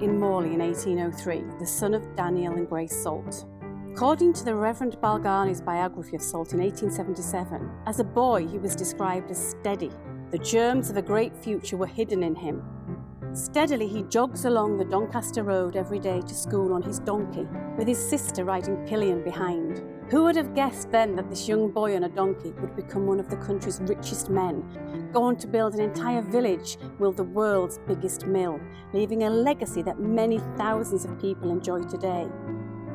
in Morley in 1803, the son of Daniel and Grace Salt. According to the Reverend Balgani's biography of Salt in 1877, as a boy he was described as steady. The germs of a great future were hidden in him. Steadily he jogs along the Doncaster Road every day to school on his donkey, with his sister riding pillion behind. Who would have guessed then that this young boy on a donkey would become one of the country's richest men, go on to build an entire village, build the world's biggest mill, leaving a legacy that many thousands of people enjoy today.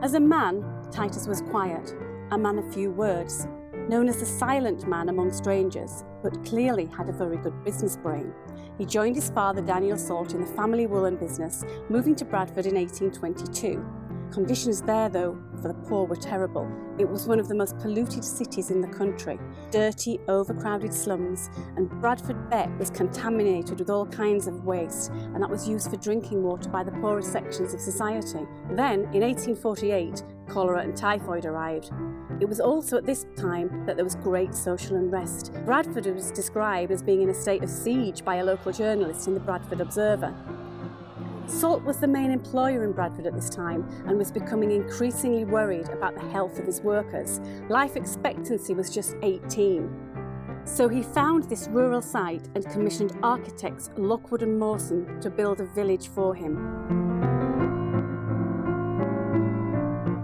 As a man, Titus was quiet, a man of few words, known as the silent man among strangers, but clearly had a very good business brain. He joined his father Daniel Salt in the family woolen business, moving to Bradford in 1822. Conditions there, though, for the poor were terrible. It was one of the most polluted cities in the country. Dirty, overcrowded slums, and Bradford Beck was contaminated with all kinds of waste, and that was used for drinking water by the poorest sections of society. Then, in 1848, cholera and typhoid arrived. It was also at this time that there was great social unrest. Bradford was described as being in a state of siege by a local journalist in the Bradford Observer. Salt was the main employer in Bradford at this time and was becoming increasingly worried about the health of his workers. Life expectancy was just 18. So he found this rural site and commissioned architects Lockwood and Mawson to build a village for him.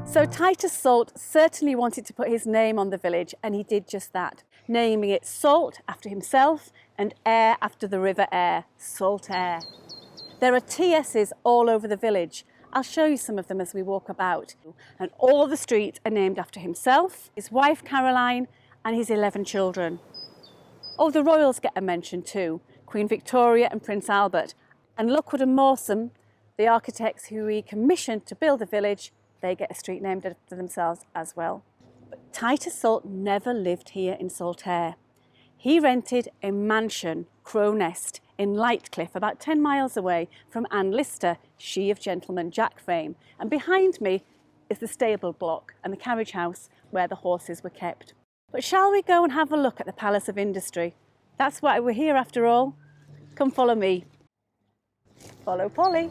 So Titus Salt certainly wanted to put his name on the village, and he did just that, naming it Salt after himself and Aire after the River Aire, Saltaire. There are TS's all over the village. I'll show you some of them as we walk about. And all the streets are named after himself, his wife Caroline, and his 11 children. Oh, the royals get a mention too, Queen Victoria and Prince Albert. And Lockwood and Mawson, the architects who he commissioned to build the village, they get a street named after themselves as well. But Titus Salt never lived here in Saltaire. He rented a mansion, Crow Nest, in Lightcliffe, about 10 miles away from Anne Lister, she of Gentleman Jack fame. And behind me is the stable block and the carriage house where the horses were kept. But shall we go and have a look at the Palace of Industry? That's why we're here after all. Come follow me. Follow Polly.